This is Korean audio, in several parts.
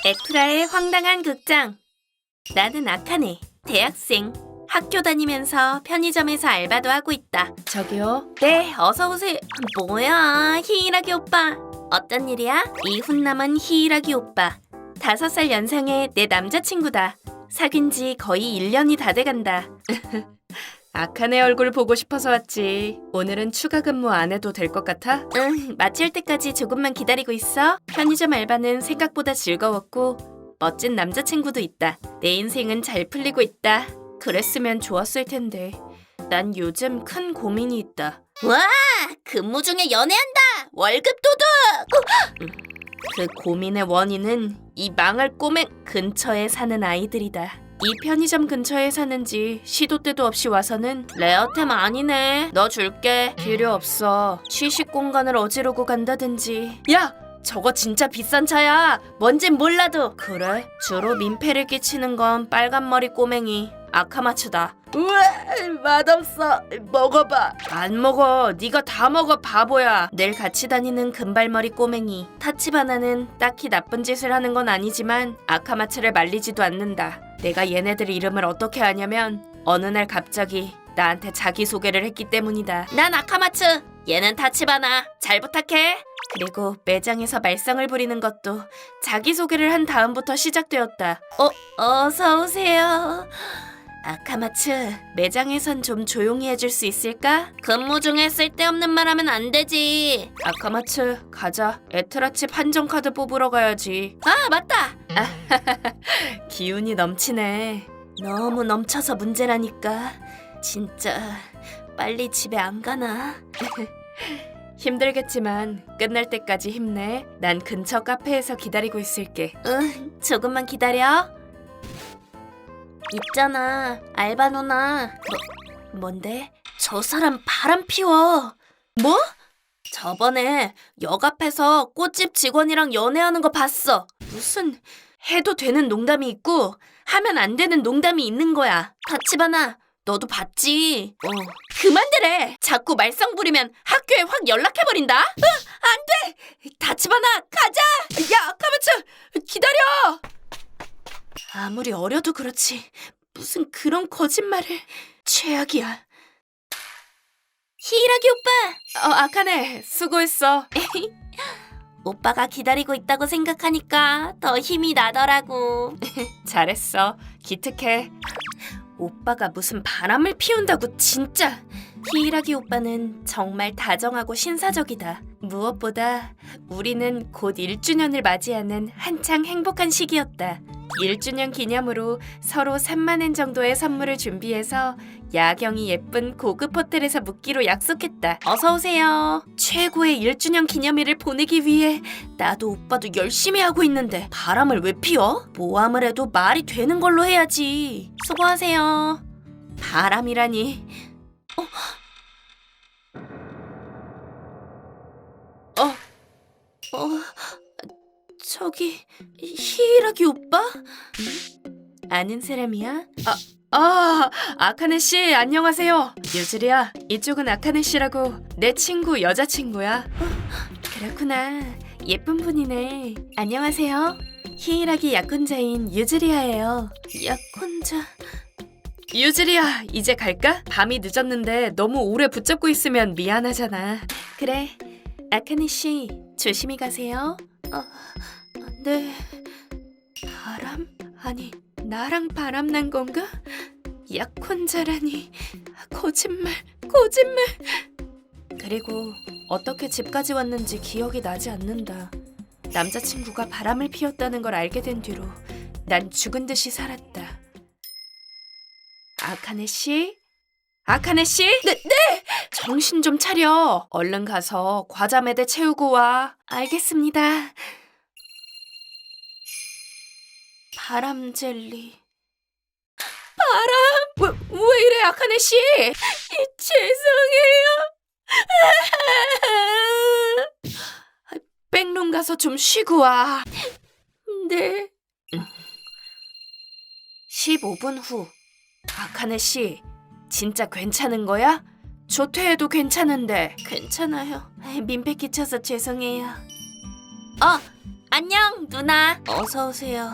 에프라의 황당한 극장. 나는 아카네, 대학생. 학교 다니면서 편의점에서 알바도 하고 있다. 저기요? 네, 어서 오세요. 뭐야, 히이라기 오빠. 어떤 일이야? 이혼 남은 히이라기 오빠. 5살 연상의 내 남자친구다. 사귄 지 거의 1년이 다 돼간다. 아카네 얼굴 보고 싶어서 왔지. 오늘은 추가 근무 안 해도 될 것 같아? 응, 마칠 때까지 조금만 기다리고 있어. 편의점 알바는 생각보다 즐거웠고 멋진 남자친구도 있다. 내 인생은 잘 풀리고 있다. 그랬으면 좋았을 텐데. 난 요즘 큰 고민이 있다. 와! 근무 중에 연애한다! 월급 도둑! 그 고민의 원인은 이 망할 꼬맹 근처에 사는 아이들이다. 이 편의점 근처에 사는지 시도 때도 없이 와서는 레어템 아니네. 너 줄게. 필요 없어. 취식 공간을 어지르고 간다든지. 야! 저거 진짜 비싼 차야. 뭔진 몰라도. 그래? 주로 민폐를 끼치는 건 빨간머리 꼬맹이 아카마츠다. 우와, 맛없어. 먹어봐. 안 먹어. 네가 다 먹어, 바보야. 늘 같이 다니는 금발머리 꼬맹이 타치바나는 딱히 나쁜 짓을 하는 건 아니지만 아카마츠를 말리지도 않는다. 내가 얘네들 이름을 어떻게 아냐면 어느 날 갑자기 나한테 자기소개를 했기 때문이다. 난 아카마츠. 얘는 타치바나. 잘 부탁해. 그리고 매장에서 말썽을 부리는 것도 자기소개를 한 다음부터 시작되었다. 어서 오세요. 아카마츠, 매장에선 좀 조용히 해줄 수 있을까? 근무 중에 쓸데없는 말 하면 안 되지. 아카마츠, 가자. 에트라칩 한정카드 뽑으러 가야지. 아, 맞다. 기운이 넘치네. 너무 넘쳐서 문제라니까. 진짜 빨리 집에 안 가나? 힘들겠지만 끝날 때까지 힘내. 난 근처 카페에서 기다리고 있을게. 응, 조금만 기다려. 있잖아, 알바 누나. 뭔데? 저 사람 바람 피워. 뭐? 저번에 역 앞에서 꽃집 직원이랑 연애하는 거 봤어. 무슨 해도 되는 농담이 있고 하면 안 되는 농담이 있는 거야. 타치바나, 너도 봤지? 그만들래. 자꾸 말썽 부리면 학교에 확 연락해버린다. 안 돼. 타치바나, 가자. 야, 아카마츠, 기다려. 아무리 어려도 그렇지 무슨 그런 거짓말을. 최악이야. 히이라기 오빠. 아카네, 수고했어. 오빠가 기다리고 있다고 생각하니까 더 힘이 나더라고. 잘했어. 기특해. 오빠가 무슨 바람을 피운다고 진짜. 히이라기 오빠는 정말 다정하고 신사적이다. 무엇보다 우리는 곧 1주년을 맞이하는 한창 행복한 시기였다. 1주년 기념으로 서로 30,000엔 정도의 선물을 준비해서 야경이 예쁜 고급 호텔에서 묵기로 약속했다. 어서 오세요. 최고의 1주년 기념일을 보내기 위해 나도 오빠도 열심히 하고 있는데 바람을 왜 피워? 모함을 해도 말이 되는 걸로 해야지. 수고하세요. 바람이라니. 저기 히이라기 오빠? 아는 사람이야? 아카네 씨, 안녕하세요. 유즈리야, 이쪽은 아카네 씨라고 내 친구 여자친구야. 그렇구나. 예쁜 분이네. 안녕하세요. 히이라기 약혼자인 유즈리아예요. 약혼자... 유즈리야, 이제 갈까? 밤이 늦었는데 너무 오래 붙잡고 있으면 미안하잖아. 그래. 아카네 씨, 조심히 가세요. 네. 바람? 아니, 나랑 바람 난 건가? 약혼자라니. 거짓말. 그리고 어떻게 집까지 왔는지 기억이 나지 않는다. 남자친구가 바람을 피웠다는 걸 알게 된 뒤로 난 죽은 듯이 살았다. 아카네 씨? 아카네 씨? 네! 정신 좀 차려. 얼른 가서 과자 매대 채우고 와. 알겠습니다. 바람 젤리. 바람? 왜 이래, 아카네 씨? 죄송해요. 백룸 가서 좀 쉬고 와. 네. 15분 후. 아카네 씨, 진짜 괜찮은 거야? 조퇴해도 괜찮은데. 괜찮아요. 민폐 끼쳐서 죄송해요. 안녕, 누나. 어서 오세요.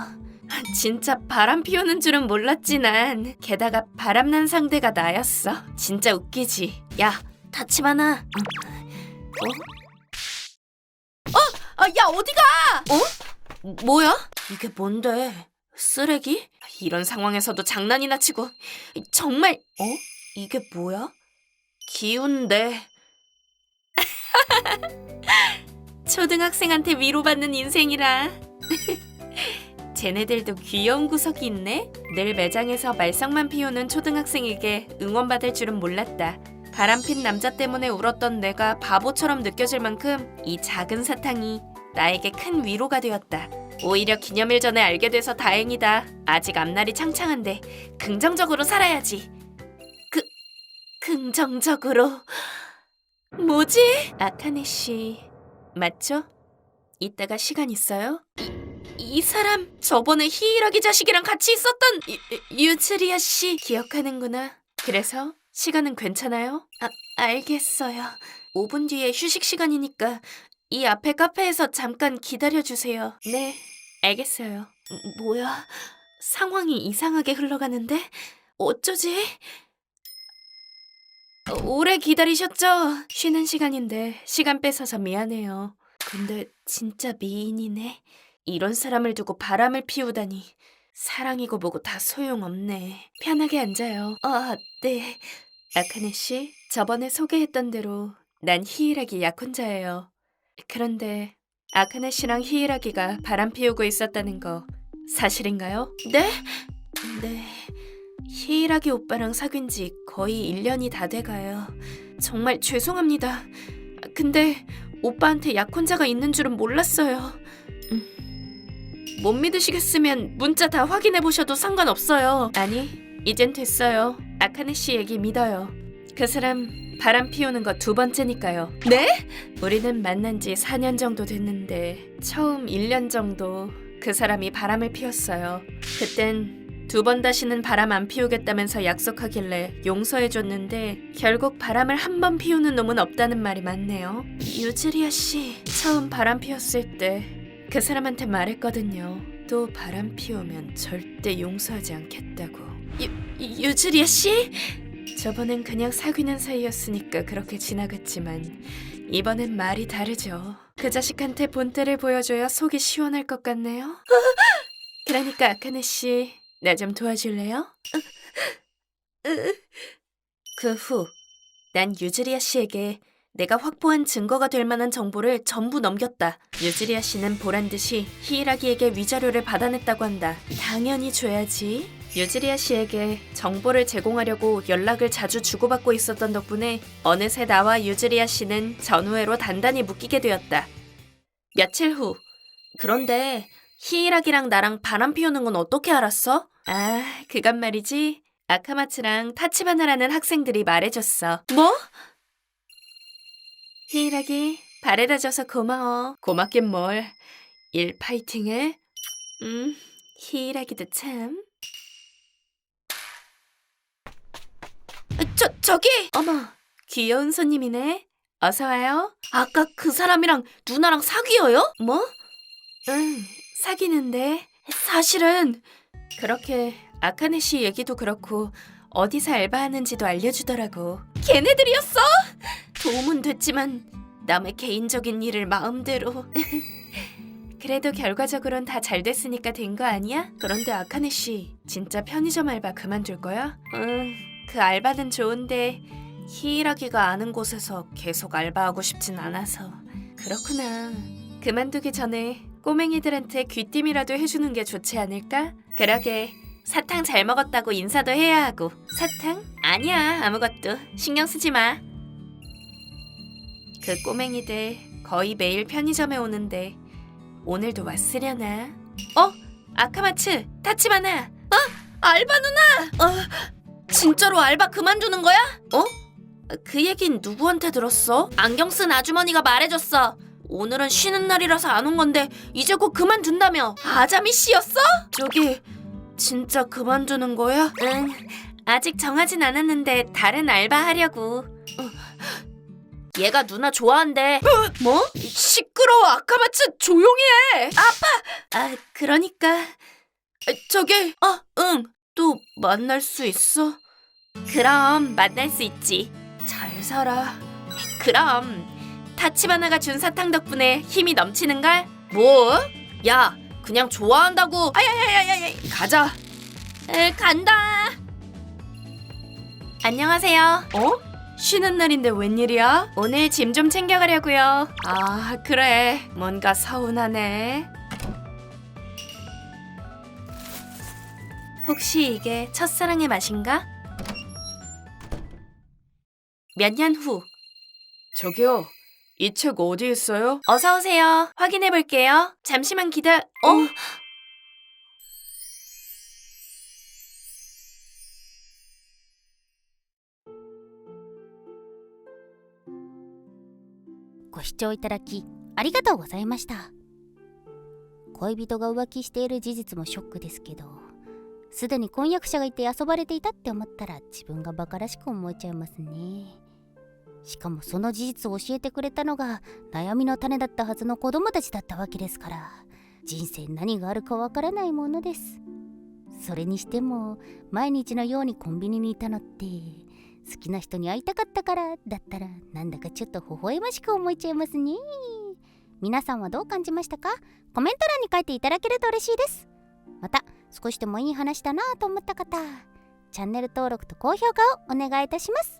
진짜 바람 피우는 줄은 몰랐지 난. 게다가 바람난 상대가 나였어. 진짜 웃기지. 야, 타치바나. 야, 어디가? 뭐야? 이게 뭔데? 쓰레기? 이런 상황에서도 장난이나 치고. 정말. 이게 뭐야? 기운데. 초등학생한테 위로받는 인생이라. 쟤네들도 귀여운 구석이 있네. 늘 매장에서 말썽만 피우는 초등학생에게 응원받을 줄은 몰랐다. 바람핀 남자 때문에 울었던 내가 바보처럼 느껴질 만큼 이 작은 사탕이 나에게 큰 위로가 되었다. 오히려 기념일 전에 알게 돼서 다행이다. 아직 앞날이 창창한데 긍정적으로 살아야지. 긍정적으로. 뭐지? 아카네 씨 맞죠? 이따가 시간 있어요? 이 사람 저번에 히이라기 자식이랑 같이 있었던 유즈리아 씨 기억하는구나. 그래서 시간은 괜찮아요? 알겠어요. 5분 뒤에 휴식 시간이니까 이 앞에 카페에서 잠깐 기다려주세요. 네, 알겠어요. 뭐야? 상황이 이상하게 흘러가는데? 어쩌지? 오래 기다리셨죠? 쉬는 시간인데 시간 뺏어서 미안해요. 근데 진짜 미인이네. 이런 사람을 두고 바람을 피우다니. 사랑이고 뭐고 다 소용없네. 편하게 앉아요. 네. 아카네 씨, 저번에 소개했던 대로 난 히이라기 약혼자예요. 그런데 아카네 씨랑 히이라기가 바람 피우고 있었다는 거 사실인가요? 네? 네. 히이라기 오빠랑 사귄 지 거의 1년이 다 돼가요. 정말 죄송합니다. 근데 오빠한테 약혼자가 있는 줄은 몰랐어요. 못 믿으시겠으면 문자 다 확인해보셔도 상관없어요. 아니, 이젠 됐어요. 아카네 씨 얘기 믿어요. 그 사람 바람 피우는 거 2번째니까요. 네? 우리는 만난 지 4년 정도 됐는데 처음 1년 정도 그 사람이 바람을 피웠어요. 그땐 2번 다시는 바람 안 피우겠다면서 약속하길래 용서해줬는데 결국 바람을 한 번 피우는 놈은 없다는 말이 맞네요. 유즈리아 씨, 처음 바람 피웠을 때 그 사람한테 말했거든요. 또 바람 피우면 절대 용서하지 않겠다고. 유즈리아 씨? 저번엔 그냥 사귀는 사이였으니까 그렇게 지나갔지만 이번엔 말이 다르죠. 그 자식한테 본때를 보여줘야 속이 시원할 것 같네요. 그러니까 아카네 씨, 나 좀 도와줄래요? 그 후 난 유즈리아 씨에게 내가 확보한 증거가 될 만한 정보를 전부 넘겼다. 유즈리아 씨는 보란듯이 히이라기에게 위자료를 받아냈다고 한다. 당연히 줘야지. 유즈리아 씨에게 정보를 제공하려고 연락을 자주 주고받고 있었던 덕분에 어느새 나와 유즈리아 씨는 전우회로 단단히 묶이게 되었다. 며칠 후. 그런데 히이라기랑 나랑 바람 피우는 건 어떻게 알았어? 그건 말이지. 아카마츠랑 타치바나라는 학생들이 말해줬어. 뭐? 히이라기, 바래다줘서 고마워. 고맙긴 뭘. 일 파이팅해. 히이라기도 참. 저기! 어머, 귀여운 손님이네. 어서 와요. 아까 그 사람이랑 누나랑 사귀어요? 뭐? 응, 사귀는데. 사실은 그렇게 아카네 씨 얘기도 그렇고 어디서 알바하는지도 알려주더라고. 걔네들이었어? 도움은 됐지만 남의 개인적인 일을 마음대로. 그래도 결과적으론 다 잘 됐으니까 된 거 아니야? 그런데 아카네 씨, 진짜 편의점 알바 그만둘 거야? 그 알바는 좋은데 히이라기가 아는 곳에서 계속 알바하고 싶진 않아서. 그렇구나. 그만두기 전에 꼬맹이들한테 귀띔이라도 해주는 게 좋지 않을까? 그러게. 사탕 잘 먹었다고 인사도 해야 하고. 사탕? 아니야, 아무것도. 신경 쓰지 마. 그 꼬맹이들 거의 매일 편의점에 오는데 오늘도 왔으려나? 아카마츠, 타치바나. 알바 누나! 진짜로 알바 그만두는 거야? 그 얘긴 누구한테 들었어? 안경 쓴 아주머니가 말해줬어. 오늘은 쉬는 날이라서 안 온 건데 이제 곧 그만둔다며. 아자미 씨였어? 저기 진짜 그만두는 거야? 응, 아직 정하진 않았는데 다른 알바 하려고. 얘가 누나 좋아한대. 뭐? 시끄러워. 아카마츠 조용히 해. 아, 그러니까. 저기 응. 또 만날 수 있어? 그럼 만날 수 있지. 잘 살아. 그럼 타치바나가 준 사탕 덕분에 힘이 넘치는걸? 뭐? 야, 그냥 좋아한다고. 아야야야야야. 가자. 간다. 안녕하세요. 쉬는 날인데 웬일이야? 오늘 짐 좀 챙겨가려고요. 아, 그래. 뭔가 서운하네. 혹시 이게 첫사랑의 맛인가? 몇 년 후. 저기요. 이 책 어디 있어요? 어서 오세요. 확인해 볼게요. 잠시만 어? ご視聴いただきありがとうございました。恋人が浮気している事実もショックですけど、すでに婚約者がいて遊ばれていたって思ったら自分がバカらしく思えちゃいますね。しかもその事実を教えてくれたのが悩みの種だったはずの子供たちだったわけですから、人生何があるかわからないものです。それにしても毎日のようにコンビニにいたのって好きな人に会いたかったからだったら、なんだかちょっと微笑ましく思えちゃいますね。皆さんはどう感じましたか？コメント欄に書いていただけると嬉しいです。また少しでもいい話だなと思った方、チャンネル登録と高評価をお願いいたします。